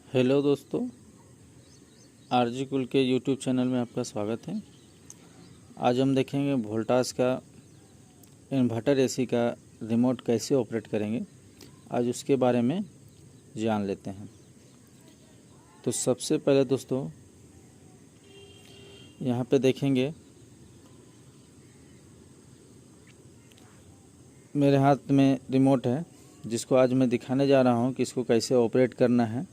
Hello दोस्तों, RG कुल के यूट्यूब चैनल में आपका स्वागत है। आज हम देखेंगे वोल्टास का इन्वर्टर एसी का रिमोट कैसे ऑपरेट करेंगे। आज उसके बारे में जान लेते हैं। तो सबसे पहले दोस्तों यहाँ पे देखेंगे मेरे हाथ में रिमोट है, जिसको आज मैं दिखाने जा रहा हूँ कि इसको कैसे ऑपरेट करना है।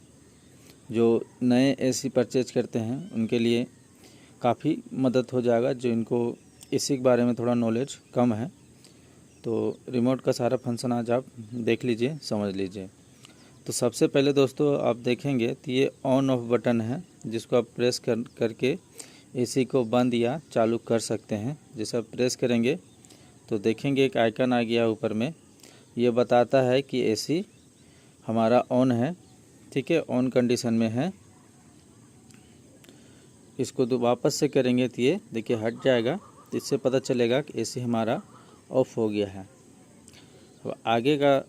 जो नए एसी परचेज करते हैं उनके लिए काफ़ी मदद हो जाएगा, जो इनको एसी के बारे में थोड़ा नॉलेज कम है। तो रिमोट का सारा फंक्शन आज आप देख लीजिए, समझ लीजिए। तो सबसे पहले दोस्तों आप देखेंगे तो ये ऑन ऑफ बटन है, जिसको आप प्रेस करके एसी को बंद या चालू कर सकते हैं। जैसे आप प्रेस करेंगे तो देखेंगे एक आइकन आ गया ऊपर में, ये बताता है कि एसी हमारा ऑन है, ठीक है, ऑन कंडीशन में है। इसको तो वापस से करेंगे तो ये देखिए हट जाएगा, तो इससे पता चलेगा कि एसी हमारा ऑफ हो गया है। अब आगे का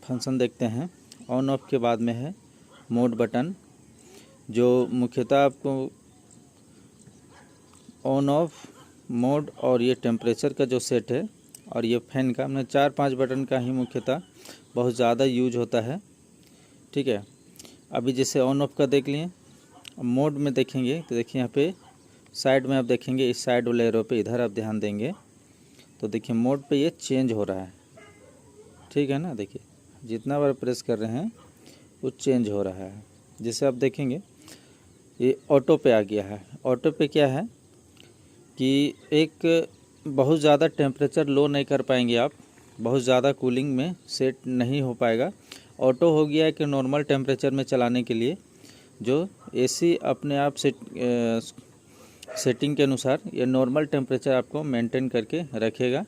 फंक्शन देखते हैं। ऑन ऑफ के बाद में है मोड बटन, जो मुख्यतः आपको ऑन ऑफ मोड और ये टेम्परेचर का जो सेट है और ये फैन का, हमने 4-5 बटन का ही मुख्यतः बहुत ज़्यादा यूज होता है, ठीक है। अभी जैसे ऑन ऑफ का देख लिए, मोड में देखेंगे तो देखिए यहाँ पे साइड में आप देखेंगे, इस साइड वाले एरो पे इधर आप ध्यान देंगे तो देखिए मोड पे ये चेंज हो रहा है, ठीक है ना। देखिए जितना बार प्रेस कर रहे हैं वो चेंज हो रहा है। जैसे आप देखेंगे ये ऑटो पे आ गया है। ऑटो पे क्या है कि एक बहुत ज़्यादा टेम्परेचर लो नहीं कर पाएंगे आप, बहुत ज़्यादा कूलिंग में सेट नहीं हो पाएगा। ऑटो हो गया है कि नॉर्मल टेम्परेचर में चलाने के लिए जो एसी अपने आप सेटिंग के अनुसार ये नॉर्मल टेम्परेचर आपको मेंटेन करके रखेगा।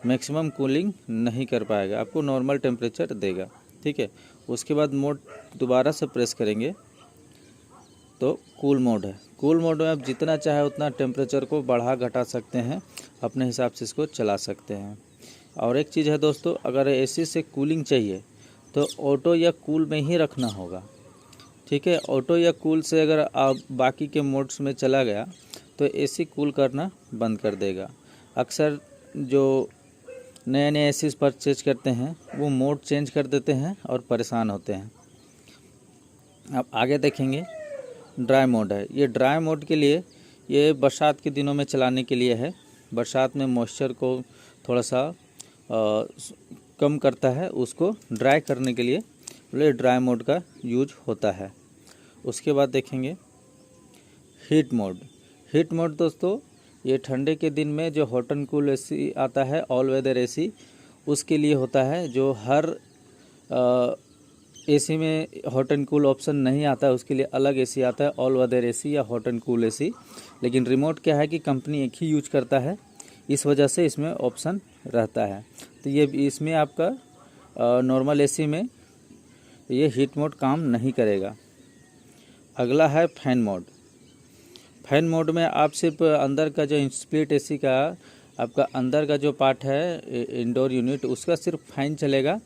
मैक्सिमम कूलिंग नहीं कर पाएगा, आपको नॉर्मल टेम्परेचर देगा, ठीक है। उसके बाद मोड दोबारा से प्रेस करेंगे तो कूल मोड है। कूल मोड में आप जितना चाहे उतना टेम्परेचर को बढ़ा घटा सकते हैं, अपने हिसाब से इसको चला सकते हैं। और एक चीज़ है दोस्तों, अगर एसी से कूलिंग चाहिए तो ऑटो या कूल में ही रखना होगा, ठीक है। ऑटो या कूल से अगर आप बाकी के मोड्स में चला गया तो एसी कूल करना बंद कर देगा। अक्सर जो नए नए एसी परचेज करते हैं वो मोड चेंज कर देते हैं और परेशान होते हैं। अब आगे देखेंगे ड्राई मोड है। ये ड्राई मोड के लिए, ये बरसात के दिनों में चलाने के लिए है। बरसात में मॉइस्चर को थोड़ा सा कम करता है, उसको ड्राई करने के लिए ड्राई मोड का यूज होता है। उसके बाद देखेंगे हीट मोड। हीट मोड दोस्तों ये ठंडे के दिन में जो हॉट एंड कूल एसी आता है, ऑल वेदर एसी, उसके लिए होता है। जो हर एसी में हॉट एंड कूल ऑप्शन नहीं आता है, उसके लिए अलग एसी आता है, ऑल वेदर एसी या हॉट एंड कूल एसी। लेकिन रिमोट क्या है कि कंपनी एक ही यूज करता है, इस वजह से इसमें ऑप्शन रहता है। तो ये इसमें आपका नॉर्मल एसी में ये हीट मोड काम नहीं करेगा। अगला है फैन मोड। फैन मोड में आप सिर्फ अंदर का जो स्प्लिट एसी का आपका अंदर का जो पार्ट है इंडोर यूनिट, उसका सिर्फ फैन चलेगा,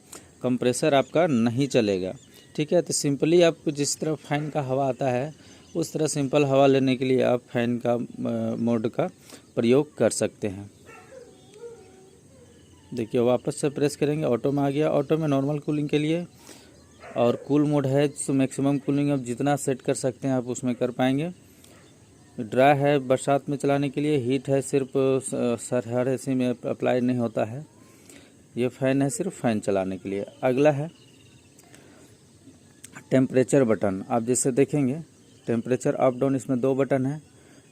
कंप्रेसर आपका नहीं चलेगा, ठीक है। तो सिंपली आप जिस तरह फैन का हवा आता है उस तरह सिंपल हवा लेने के लिए आप फैन का मोड का प्रयोग कर सकते हैं। देखिए वापस से प्रेस करेंगे, ऑटो में आ गया। ऑटो में नॉर्मल कूलिंग के लिए, और कूल मोड है तो मैक्सिमम कूलिंग आप जितना सेट कर सकते हैं आप उसमें कर पाएंगे। ड्राई है बरसात में चलाने के लिए। हीट है सिर्फ सर हर एसी में अप्लाई नहीं होता है। ये फ़ैन है सिर्फ फ़ैन चलाने के लिए। अगला है टेम्परेचर बटन। आप जैसे देखेंगे टेम्परेचर अप डाउन, इसमें 2 बटन है।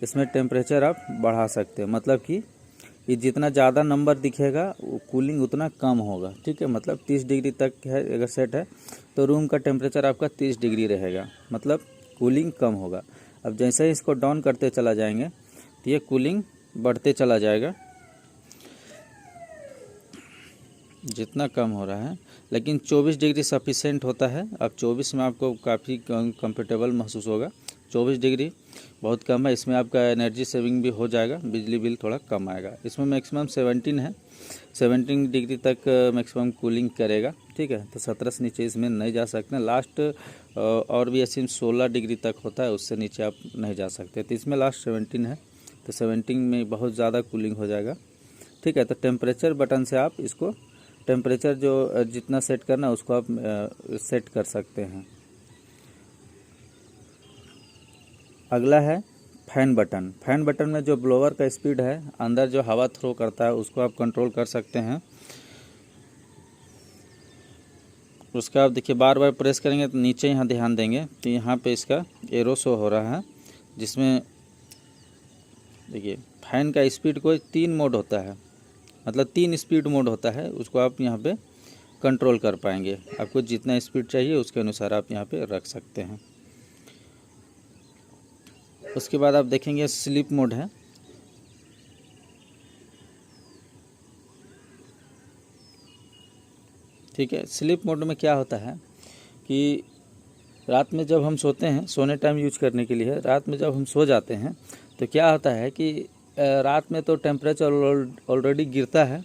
इसमें टेम्परेचर आप बढ़ा सकते हैं, मतलब कि ये जितना ज़्यादा नंबर दिखेगा वो कूलिंग उतना कम होगा, ठीक है। मतलब 30 डिग्री तक है अगर सेट है तो रूम का टेम्परेचर आपका 30 डिग्री रहेगा, मतलब कूलिंग कम होगा। अब जैसे ही इसको डाउन करते चला जाएंगे तो ये कूलिंग बढ़ते चला जाएगा, जितना कम हो रहा है। लेकिन 24 डिग्री सफिशेंट होता है। अब 24 में आपको काफ़ी कंफर्टेबल महसूस होगा। 24 डिग्री बहुत कम है, इसमें आपका एनर्जी सेविंग भी हो जाएगा, बिजली बिल थोड़ा कम आएगा। इसमें मैक्सिमम 17 है, 17 डिग्री तक मैक्सिमम कूलिंग करेगा, ठीक है। तो 17 से नीचे इसमें नहीं जा सकते। लास्ट और भी ऐसे 16 डिग्री तक होता है, उससे नीचे आप नहीं जा सकते। तो इसमें लास्ट 17 है, तो 17 में बहुत ज़्यादा कूलिंग हो जाएगा। ठीक है, तो टेम्परेचर बटन से आप इसको टेम्परेचर जो जितना सेट करना है उसको आप सेट कर सकते हैं। अगला है फैन बटन। फैन बटन में जो ब्लोअर का स्पीड है, अंदर जो हवा थ्रो करता है, उसको आप कंट्रोल कर सकते हैं। उसका आप देखिए बार बार प्रेस करेंगे तो नीचे यहाँ ध्यान देंगे तो यहाँ पे इसका एरो शो हो रहा है, जिसमें देखिए फैन का स्पीड कोई 3 मोड होता है, मतलब 3 स्पीड मोड होता है। उसको आप यहाँ पे कंट्रोल कर पाएंगे। आपको जितना स्पीड चाहिए उसके अनुसार आप यहाँ पे रख सकते हैं। उसके बाद आप देखेंगे स्लीप मोड है। ठीक है, स्लीप मोड में क्या होता है कि रात में जब हम सोते हैं, सोने टाइम यूज करने के लिए, रात में जब हम सो जाते हैं तो क्या होता है कि रात में तो टेम्परेचर ऑलरेडी गिरता है,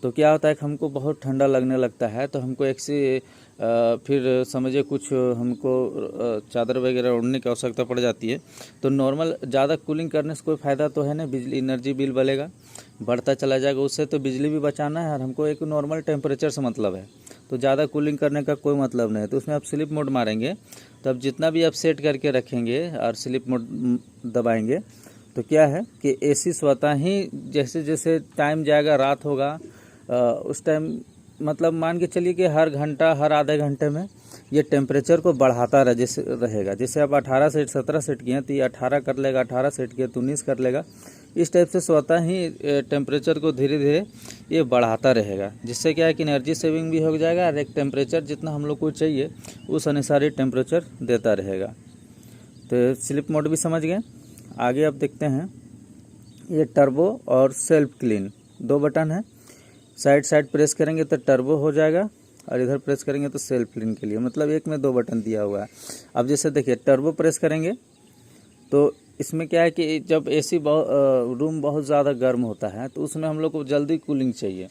तो क्या होता है कि हमको बहुत ठंडा लगने लगता है, तो हमको एक से फिर समझिए कुछ हमको चादर वगैरह ओढ़ने की आवश्यकता पड़ जाती है। तो नॉर्मल ज़्यादा कूलिंग करने से कोई फ़ायदा तो है नहीं, बिजली एनर्जी बिल बढ़ेगा, बढ़ता चला जाएगा। उससे तो बिजली भी बचाना है और हमको एक नॉर्मल टेम्परेचर से मतलब है, तो ज़्यादा कूलिंग करने का कोई मतलब नहीं है। तो उसमें आप स्लीप मोड मारेंगे तो अब जितना भी आप सेट करके रखेंगे और स्लीप मोड दबाएंगे तो क्या है कि एसी स्वतः ही जैसे जैसे टाइम जाएगा, रात होगा, उस टाइम मतलब मान के चलिए कि हर घंटा हर आधे घंटे में ये टेम्परेचर को बढ़ाता रहेगा। जैसे आप 18 सेट 17 सेट किए तो ये 18 कर लेगा, 18 सेट किए तो 19 कर लेगा। इस टाइप से स्वतः ही टेम्परेचर को धीरे धीरे ये बढ़ाता रहेगा, जिससे क्या है कि एनर्जी सेविंग भी हो जाएगा और एक टेम्परेचर जितना हम लोग को चाहिए उस अनुसार ये टेम्परेचर देता रहेगा। तो स्लीप मोड भी समझ गए। आगे आप देखते हैं ये टर्बो और सेल्फ क्लीन 2 बटन है। साइड प्रेस करेंगे तो टर्बो हो जाएगा और इधर प्रेस करेंगे तो सेल्फ क्लीन के लिए, मतलब एक में 2 बटन दिया हुआ है। अब जैसे देखिए टर्बो प्रेस करेंगे तो इसमें क्या है कि जब एसी रूम बहुत ज़्यादा गर्म होता है तो उसमें हम लोग को जल्दी कूलिंग चाहिए।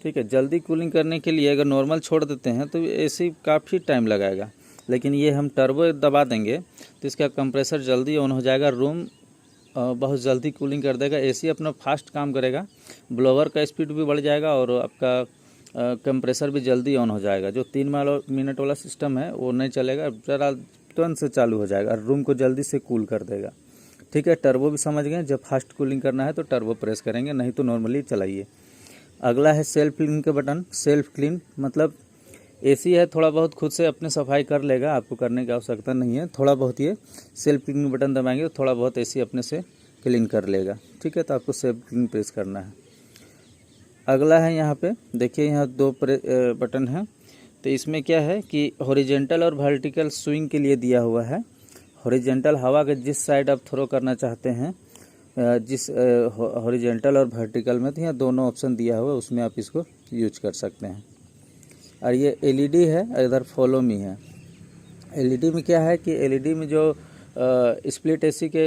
ठीक है, जल्दी कूलिंग करने के लिए अगर नॉर्मल छोड़ देते हैं तो एसी काफ़ी टाइम लगाएगा, लेकिन ये हम टर्बो दबा देंगे तो इसका कंप्रेसर जल्दी ऑन हो जाएगा, रूम बहुत जल्दी कूलिंग कर देगा, एसी अपना फास्ट काम करेगा, ब्लोअर का स्पीड भी बढ़ जाएगा और आपका कंप्रेसर भी जल्दी ऑन हो जाएगा। जो 3 मिनट वाला सिस्टम है वो नहीं चलेगा, ज़रा तुरंत से चालू हो जाएगा और रूम को जल्दी से कूल कर देगा। ठीक है, टर्बो भी समझ गए। जब फास्ट कूलिंग करना है तो टर्बो प्रेस करेंगे, नहीं तो नॉर्मली चलाइए। अगला है सेल्फ क्लीन के बटन। सेल्फ क्लीन मतलब एसी है, थोड़ा बहुत खुद से अपने सफाई कर लेगा, आपको करने की आवश्यकता नहीं है। थोड़ा बहुत ये सेल्फ क्लीन बटन दबाएंगे तो थोड़ा बहुत एसी अपने से क्लीन कर लेगा। ठीक है, तो आपको सेल्फ क्लीन प्रेस करना है। अगला है यहाँ पे देखिए, यहाँ 2 बटन है। तो इसमें क्या है कि हॉरिजेंटल और वर्टिकल स्विंग के लिए दिया हुआ है। हॉरिजेंटल हवा के जिस साइड आप थ्रो करना चाहते हैं, जिस हॉरिजेंटल और वर्टिकल में, तो यहाँ दोनों ऑप्शन दिया हुआ है, उसमें आप इसको यूज कर सकते हैं। और ये एलईडी है, इधर फॉलो मी है। एलईडी में क्या है कि एलईडी में जो स्प्लिट एसी के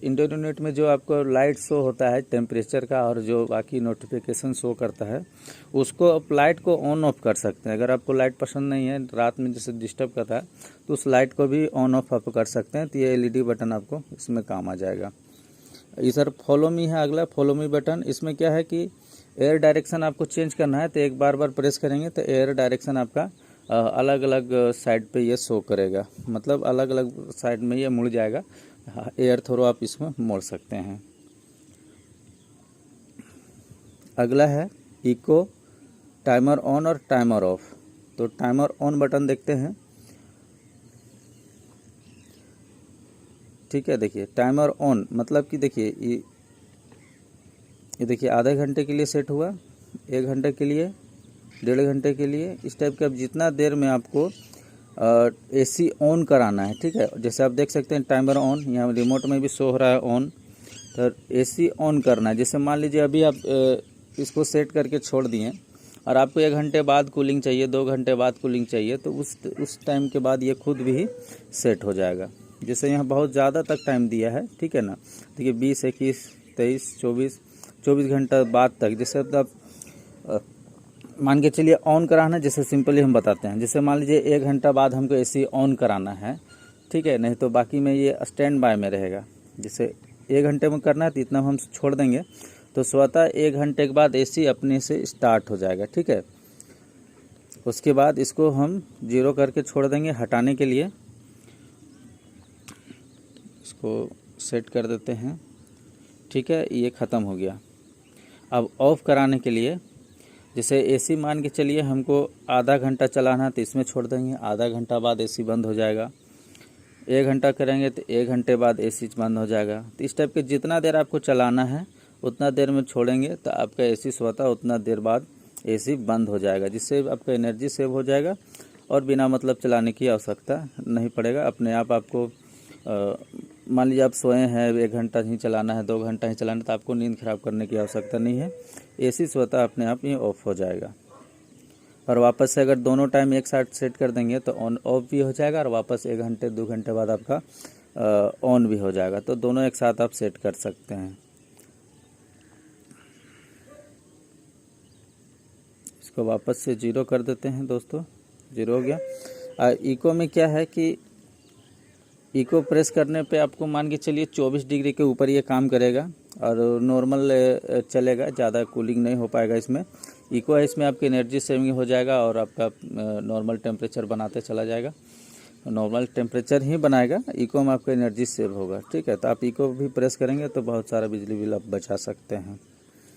इंडोर यूनिट में जो आपको लाइट शो होता है टेम्परेचर का और जो बाकी नोटिफिकेशन शो करता है, उसको आप लाइट को ऑन ऑफ कर सकते हैं। अगर आपको लाइट पसंद नहीं है, रात में जैसे डिस्टर्ब करता है, तो उस लाइट को भी ऑन ऑफ आप कर सकते हैं। तो ये एलईडी बटन आपको इसमें काम आ जाएगा। इधर फॉलो मी है अगला, फॉलो मी बटन। इसमें क्या है कि एयर डायरेक्शन आपको चेंज करना है तो एक बार प्रेस करेंगे तो एयर डायरेक्शन आपका अलग अलग साइड पे ये शो करेगा, मतलब अलग अलग साइड में ये मुड़ जाएगा। एयर थ्रो आप इसमें मोड़ सकते हैं। अगला है इको, टाइमर ऑन और टाइमर ऑफ। तो टाइमर ऑन बटन देखते हैं। ठीक है, देखिए टाइमर ऑन मतलब कि देखिए ये देखिए आधे घंटे के लिए सेट हुआ, 1 घंटे के लिए, 1.5 घंटे के लिए, इस टाइप के। अब जितना देर में आपको एसी ऑन कराना है, ठीक है, जैसे आप देख सकते हैं टाइमर ऑन, यहाँ रिमोट में भी शो हो रहा है ऑन। तो एसी ऑन करना है, जैसे मान लीजिए अभी आप इसको सेट करके छोड़ दिए और आपको 1 घंटे बाद कूलिंग चाहिए, 2 घंटे बाद कूलिंग चाहिए, तो उस टाइम के बाद ये खुद भी सेट हो जाएगा। जैसे यहाँ बहुत ज़्यादा तक टाइम दिया है, ठीक है ना, देखिए 20, 21, 23, 24 घंटा बाद तक। जैसे आप मान के चलिए ऑन कराना, जैसे सिंपली हम बताते हैं। जैसे मान लीजिए 1 घंटा बाद हमको एसी ऑन कराना है, ठीक है, नहीं तो बाकी में ये स्टैंड बाय में रहेगा। जैसे 1 घंटे में करना है तो इतना हम छोड़ देंगे, तो स्वतः 1 घंटे के बाद एसी अपने से स्टार्ट हो जाएगा, ठीक है। उसके बाद इसको हम 0 करके छोड़ देंगे। हटाने के लिए इसको सेट कर देते हैं, ठीक है, ये ख़त्म हो गया। अब ऑफ़ कराने के लिए, जैसे एसी मान के चलिए हमको आधा घंटा चलाना, तो इसमें छोड़ देंगे, आधा घंटा बाद एसी बंद हो जाएगा। 1 घंटा करेंगे तो 1 घंटे बाद एसी बंद हो जाएगा। तो इस टाइप के जितना देर आपको चलाना है उतना देर में छोड़ेंगे तो आपका एसी स्वतः उतना देर बाद एसी बंद हो जाएगा, जिससे आपका एनर्जी सेव हो जाएगा और बिना मतलब चलाने की आवश्यकता नहीं पड़ेगा। अपने आप आपको मान लीजिए आप सोए हैं, 1 घंटा ही चलाना है, 2 घंटा ही चलाना है, तो आपको नींद खराब करने की आवश्यकता नहीं है। एसी स्वतः अपने आप ही ऑफ हो जाएगा। और वापस से अगर दोनों टाइम एक साथ सेट कर देंगे तो ऑन ऑफ भी हो जाएगा, और वापस 1 घंटे 2 घंटे बाद आपका ऑन भी हो जाएगा। तो दोनों एक साथ आप सेट कर सकते हैं। इसको वापस से 0 कर देते हैं दोस्तों, 0 हो गया। इको में क्या है कि इको प्रेस करने पे आपको मान के चलिए 24 डिग्री के ऊपर ये काम करेगा और नॉर्मल चलेगा, ज़्यादा कूलिंग नहीं हो पाएगा इसमें। इको है, इसमें आपकी एनर्जी सेविंग हो जाएगा और आपका नॉर्मल टेम्परेचर बनाते चला जाएगा। नॉर्मल टेम्परेचर ही बनाएगा, इको में आपका एनर्जी सेव होगा, ठीक है। तो आप इको भी प्रेस करेंगे तो बहुत सारा बिजली बिल आप बचा सकते हैं।